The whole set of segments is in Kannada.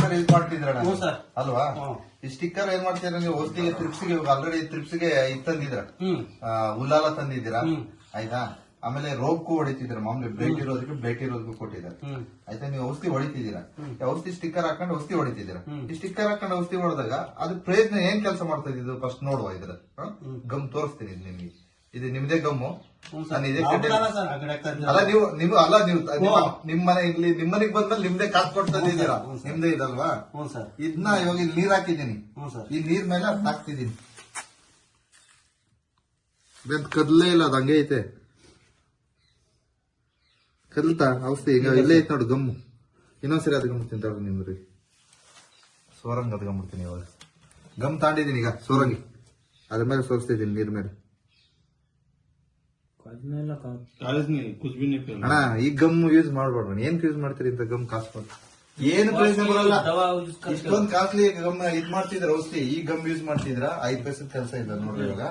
ಸ್ಟಿಕ್ಕರ್ ಯೂಸ್ ಮಾಡ್ತಿದ್ರ ಹ್ಞೂ ಸರ್. ಅಲ್ವಾ? ಈ ಸ್ಟಿಕ್ಕರ್ ಏನ್ ಮಾಡ್ತೀರಾ ನೀವು? ಔಷಧಿಗೆ ತ್ರಿಪ್ಸಿಗೆ ಆಲ್ರೆಡಿ ತ್ರಿಪ್ಸಿಗೆ ಇದು ತಂದಿದ್ರ, ಉಲ್ಲಾಲ ತಂದಿದ್ದೀರಾ ಆಯ್ತಾ? ಆಮೇಲೆ ರೋಗ್ಗೂ ಹೊಡಿತಿದ್ರ, ಮಾಮೂಲಿ ಬ್ಲೇಟ್ ಇರೋದಕ್ಕೆ ಬ್ಲೇಟ್ ಇರೋದಕ್ಕೂ ಕೊಟ್ಟಿದ್ದಾರೆ ಆಯ್ತಾ? ನೀವು ಔಷಧಿ ಹೊಡಿತಿದ್ದೀರಾ, ಔಷಧಿ ಸ್ಟಿಕ್ಕರ್ ಹಾಕೊಂಡು ಔಷಧಿ ಹೊಡಿತಿದ್ದೀರಾ. ಈ ಸ್ಟಿಕ್ಕರ್ ಹಾಕೊಂಡು ಔಷಧಿ ಹೊಡೆದಾಗ ಅದ್ರ ಪ್ರಯತ್ನ ಏನ್ ಕೆಲಸ ಮಾಡ್ತಾ ಇದ್ದು ಫಸ್ಟ್ ನೋಡುವ. ಇದ್ರ ಗಮ್ ತೋರಿಸ್ತೀನಿ ಇದು ನಿಮ್ಗೆ. ಇದು ನಿಮ್ದೇ ಗಮ್ಮು. ನಾನು ಇದೇ ಅಲ್ಲ ನೀವು ನಿಮ್ ಮನೆಗೆ ಬಂದ್ಮೇಲೆ ನಿಮ್ದೇ ಕಾಸು ಕೊಡ್ತಿದ್ದೀರಾ, ನಿಮ್ದೇ ಇದಲ್ವಾ? ಇದನ್ನ ಇವಾಗ ಇಲ್ಲಿ ನೀರ್ ಹಾಕಿದ್ದೀನಿ, ಈ ನೀರ್ ಮೇಲೆ ಅದ್ ಹಾಕ್ತಿದ್ದೀನಿ. ಕದ್ಲೇ ಇಲ್ಲ, ಅದು ಹಂಗೆ ಐತೆ. ಕಲ್ತಾ ಔಷಧಿ ಈಗ ಇಲ್ಲೇ ಐತೆ ನೋಡು ಗಮ್ಮು. ಇನ್ನೊಂದ್ಸರಿ ಅದು ಗಮ್ಬಿಡ್ತೀನಿ ತಗೊಳ್ಳಿ ನಿಮ್ರಿ. ಸೋರಂಗ್ ಅದು ಗಮ್ಬಿಡ್ತೀನಿ. ಇವಾಗ ಗಮ್ ತಾಂಡಿದ್ದೀನಿ, ಈಗ ಸೋರಂಗಿ ಅದ್ರ ಮೇಲೆ ಸೋರಿಸ್ತಿದ್ದೀನಿ ನೀರ್ ಮೇಲೆ. ಅಣ್ಣ ಈ ಗಮ್ ಯೂಸ್ ಮಾಡ್ಬೇಡ್ರಿ. ಏನ್ ಯೂಸ್ ಮಾಡ್ತೀರಿ ಇಂತ ಗಮ್? ಕಾಸು ಕೊಟ್ಟು ಏನು ಪ್ರಯೋಜನ ಬರಲ್ಲ. ಇಷ್ಟೊಂದು ಕಾಸ್ಟ್ಲಿ ಗಮ್ ಇದ್ ಮಾಡ್ತಿದ್ರ ಔಷಧಿ, ಈ ಗಮ್ ಯೂಸ್ ಮಾಡ್ತಿದ್ರ 5 ಪೈಸದ ಕೆಲಸ ಇಲ್ಲ ನೋಡ್ರಿ. ಇವಾಗ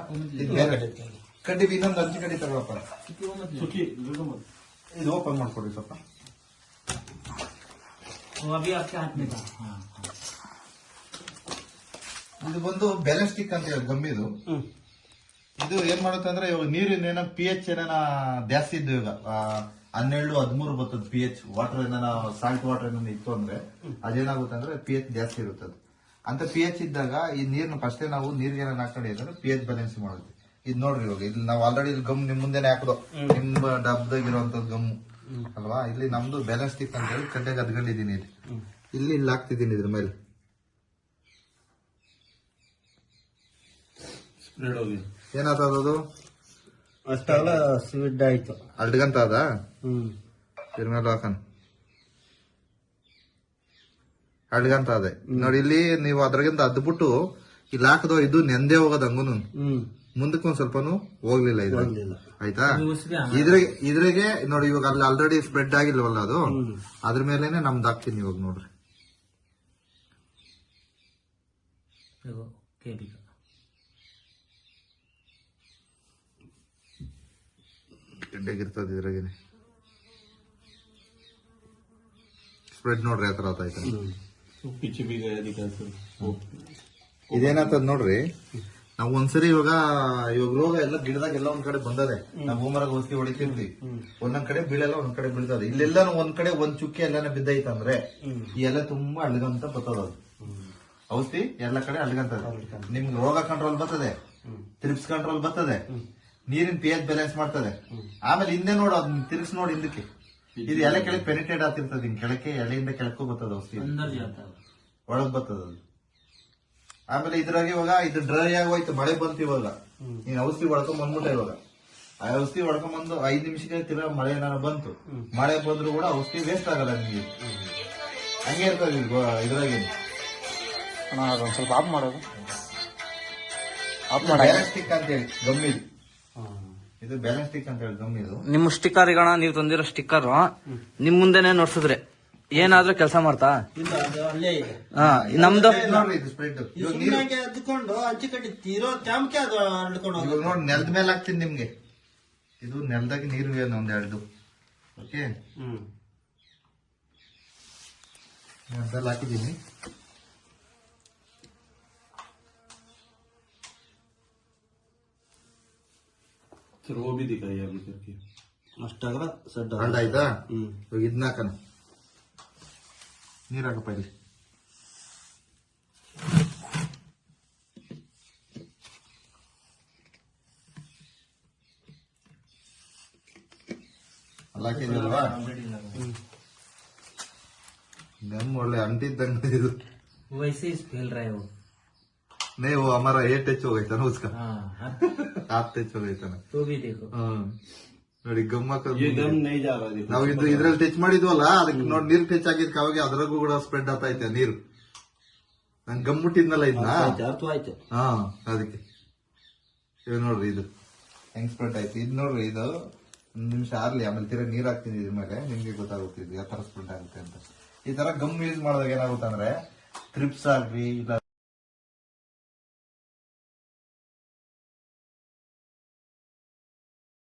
ಇದು ಬೇರೆ ಕಡ್ಡಿ, ಇನ್ನೊಂದು ಅಂಚು ಕಡ್ಡಿ ತಗೊಳಪ್ಪ. ಇದು ಓಪನ್ ಮಾಡ್ಕೊಡ್ರಿ ಸ್ವಲ್ಪ. ಇದು ಬಂದು ಬ್ಯಾಲೆನ್ಸ್ ಸ್ಟಿಕ್ ಅಂತ ಹೇಳಿ ಗಮ್ ಇದು. ಇದು ಏನ್ ಮಾಡುತ್ತೆ ಅಂದ್ರೆ ಇವಾಗ ನೀರಿನ pH ಏನಾನ ಜಾಸ್ತಿ ಇದ್ದು, ಈಗ 12-13 ಬರ್ತದೆ pH. ವಾಟರ್ ಏನಾನ ಸಾಲ್ಟ್ ವಾಟರ್ ಏನಾನ ಇತ್ತು ಅಂದ್ರೆ ಅದೇನಾಗುತ್ತೆ ಅಂದ್ರೆ pH ಜಾಸ್ತಿ ಇರುತ್ತದೆ. ಅಂತ pH ಇದ್ದಾಗ ಈ ನೀರ್ನ ಫಸ್ಟೇ ನಾವು ನೀರಿಗೆ ಏನಾನ ಹಾಕೊಂಡಿದ್ರೆ pH ಬ್ಯಾಲೆನ್ಸ್ ಮಾಡುತ್ತೆ. ಇದು ನೋಡ್ರಿ, ಇವಾಗ ಇಲ್ಲಿ ನಾವು ಆಲ್ರೆಡಿ ಇಲ್ಲಿ ಗಮ್ ನಿಮ್ ಮುಂದೆನೆ ಹಾಕದು, ನಿಮ್ಮ ಡಬ್ಬದಾಗಿರುವಂತದ್ದು ಗಮ್ ಅಲ್ವಾ? ಇಲ್ಲಿ ನಮ್ದು ಬ್ಯಾಲೆನ್ಸ್ ಸ್ಟಿಕ್ ಅಂತ ಹೇಳಿ ಕಡ್ಡೆಗೆ ಅದ್ಕೊಂಡಿದ್ದೀನಿ. ಇಲ್ಲಿ ಹಾಕ್ತಿದ್ದೀನಿ ಇದ್ರ ಮೇಲೆ. ಏನಾಗ್ತದದು? ಅಷ್ಟೆಲ್ಲ ಸ್ವೀಟ್ ಆಯ್ತು, ಅಲ್ಡ್ಗಂತ ಅದ. ಇದ್ರ ಮೇಲೆ ಹಾಕನ್ ಅಲ್ಡ್ಗಂತ ಅದೇ ನೋಡಿ. ಇಲ್ಲಿ ನೀವು ಅದ್ರಾಗಿಂದ ಅದ್ಬಿಟ್ಟು ಇಲ್ಲಿ ಹಾಕದೋ ಇದು ನೆಂದೇ ಹೋಗೋದು ಹಂಗೂನು. ಮುಂದಕ್ಕೆ ಒಂದ್ ಸ್ವಲ್ಪನು ಹೋಗ್ಲಿಲ್ಲ ಇದು, ಆಯ್ತಾ? ಇದ್ರಾಗೆ ನೋಡಿ, ಇವಾಗ ಅಲ್ಲಿ ಆಲ್ರೆಡಿ ಸ್ಪ್ರೆಡ್ ಆಗಿಲ್ವಲ್ಲ ಅದು, ಅದ್ರ ಮೇಲೆನೆ ನಮ್ದು ಹಾಕ್ತೀನಿ ಇವಾಗ ನೋಡ್ರಿ. ಗಡ್ಡೆಗಿರ್ತದ ಇದ್ರಾಗೇನೆ ಸ್ಪ್ರೆಡ್ ನೋಡ್ರಿ, ಆ ತರ ಆಯ್ತಾ? ಇದೇನಾಗ್ತದ ನೋಡ್ರಿ. ನಾವು ಒಂದ್ಸರಿ ಇವಾಗ ರೋಗ ಎಲ್ಲ ಗಿಡದಾಗೆಲ್ಲ ಒಂದ್ ಕಡೆ ಬಂದದೆ. ನಾವು ಹೋಮರಾಗ ಔಷಧಿ ಹೊಡಿತಿರ್ತೀವಿ, ಒಂದೊಂದ್ ಕಡೆ ಬೀಳಲ್ಲ, ಒಂದ್ ಕಡೆ ಬೀಳ್ತದೆ. ಇಲ್ಲೆಲ್ಲಾನು ಒಂದ್ ಕಡೆ ಒಂದ್ ಚುಕ್ಕೆ ಎಲ್ಲಾನ ಬಿದ್ದೈತಂದ್ರೆ ಈ ಎಲ್ಲ ತುಂಬಾ ಅಳ್ಗಂತ ಬರ್ತದ. ಅದು ಔಷಧಿ ಎಲ್ಲ ಕಡೆ ಅಳ್ಗಂತದೆ. ನಿಮ್ಗೆ ರೋಗ ಕಂಟ್ರೋಲ್ ಬರ್ತದೆ, ತ್ರಿಪ್ಸ್ ಕಂಟ್ರೋಲ್ ಬರ್ತದೆ, ನೀರಿನ pH ಬ್ಯಾಲೆನ್ಸ್ ಮಾಡ್ತದೆ. ಆಮೇಲೆ ಹಿಂದೆ ನೋಡು, ಅದನ್ನ ತಿರ್ಗಿಸ್ ನೋಡಿ ಹಿಂದಕ್ಕೆ. ಇದು ಎಲೆ ಕೆಳಗೆ ಪೆನಿಟ್ರೇಟ್ ಆಗ್ತಿರ್ತದೆ, ಹಿಂಗ್ ಕೆಳಕ್ಕೆ ಎಲೆಯಿಂದ ಕೆಳಕ್ಕೂ ಬರ್ತದ ಔಷಧಿ, ಒಳಗ್ ಬರ್ತದ ಅದು. ಆಮೇಲೆ ಇದ್ರಾಗ ಇವಾಗ ಇದು ಡ್ರೈ ಆಗೋಯ್ತು, ಮಳೆ ಬಂತು. ಇವಾಗ ನೀನ್ ಔಷಧಿ ಹೊಡ್ಕೊಂಡ್ ಬಂದ್ಬಿಟ್ಟೆ. ಇವಾಗ ಆ ಔಷಧಿ ಹೊಡ್ಕೊಂಡ್ ಬಂದು 5 ನಿಮಿಷಕ್ಕೆ ತಿರ್ಗಾ ಮಳೆ ಏನಾರ ಬಂತು, ಮಳೆ ಬಂದ್ರು ಕೂಡ ಔಷಧಿ ವೇಸ್ಟ್ ಆಗಲ್ಲ ನಿಮ್ಗೆ. ಹಂಗೆ ಇರ್ತದೆ ಇದ್ರಾಗ. ಒಂದ್ ಸ್ವಲ್ಪ ಆಫ್ ಮಾಡೋದು, ಬ್ಯಾಲೆನ್ಸ್ ಸ್ಟಿಕ್ ಅಂತ ಹೇಳಿ ಗಮ್ ಇದು. ಇದು ಬ್ಯಾಲೆನ್ಸ್ ಸ್ಟಿಕ್ ಅಂತ ಹೇಳಿ ಗಮ್ ಇದು. ನಿಮ್ಮ ಸ್ಟಿಕ್ಕರ್ ಈಗ ನೀವು ತಂದಿರೋ ಸ್ಟಿಕ್ಕರ್ ನಿಮ್ ಮುಂದೆನೆ ನೋಡ್ಸಿದ್ರೆ ಏನಾದ್ರೂ ಕೆಲಸ ಮಾಡ್ತಾ? ಅಲ್ಲೇ ಇದೆ ನಮ್ದು ನೋಡ್ರಿ, ಇದು ಸ್ಪ್ರೆಡ್ ಅದ್ಕೊಂಡು ಹಂಚಿಕಟ್ಟಿ ತೀರೋ ಚಾಮಕ್ಕೆ ಅದು ಹರಡ್ಕೊಂಡು ಇವಾಗ ನೋಡಿ, ನೆಲದ ಮೇಲೆ ಹಾಕ್ತೀನಿ ನಿಮ್ಗೆ. ಇದು ನೆಲದಾಗಿ ನೀರು ಒಂದೆರಡು. ಓಕೆ, ನೆಲದಲ್ಲಿ ಹಾಕಿದ್ದೀನಿ. वो भी दिखाइए अभी करके. ಅಷ್ಟಾಗ ಸಡ್ಡ ಆಯ್ತಾ? ಇವಾಗ ಇದನ್ನ ಹಾಕನ, ನೀರ್ ಹಾಕಪ್ಪ ಇಲ್ಲಿ. ಅಲ್ಲ ಹಾಕಿದ್ರಲ್ವಾ? ಗಮ್ ಒಳ್ಳೆ ಅಂಟಿದ್ದಂಗೆ ಇದು. वैसे ही फैल रहा है वो. नहीं, वो हमारा 8 टच हो गया था ना उसका, 7 टच हो गया था ना. तो भी देखो. ನೋಡಿ ಗಮ್ ये गम नहीं जा रहा. ನಾವು ಇದ್ರಲ್ಲಿ ಟಚ್ ಮಾಡಿದ್ವಲ್ಲ, ಅದಕ್ಕೆ ನೋಡಿ ನೀರ್ ಟಚ್ ಆಗಿದ್ ಅವಾಗ ಅದ್ರಾಗೂ ಕೂಡ ಸ್ಪ್ರೆಡ್ ಆಗ್ತೈತೆ ನೀರು. ನಂಗೆ ಗಮ್ ಮುಟ್ಟಿದ್ನಲ್ಲ ಇದನ್ನ, ಆಯ್ತು. ಹಾ ಅದಕ್ಕೆ ಇವ್ ನೋಡ್ರಿ ಇದು ಹೆಂಗ್ ಸ್ಪ್ರೆಡ್ ಆಯ್ತು. ಇದು ನೋಡ್ರಿ, ಇದು 1 ನಿಮಿಷ ಆರ್ಲಿ, ಆಮೇಲೆ ತಿರ್ಗ ನೀರ್ ಹಾಕ್ತೀನಿ ಇದ್ರ ಮೇಲೆ, ನಿಮ್ಗೆ ಗೊತ್ತಾಗುತ್ತೆ ಇದು ಯಾವ ತರ ಸ್ಪ್ರೆಡ್ ಆಗುತ್ತೆ ಅಂತ. ಈ ತರ ಗಮ್ ಯೂಸ್ ಮಾಡಿದಾಗ ಏನಾಗುತ್ತೆ ಅಂದ್ರೆ ತ್ರಿಪ್ಸ್ ಆಗ್ಲಿ ಇಲ್ಲ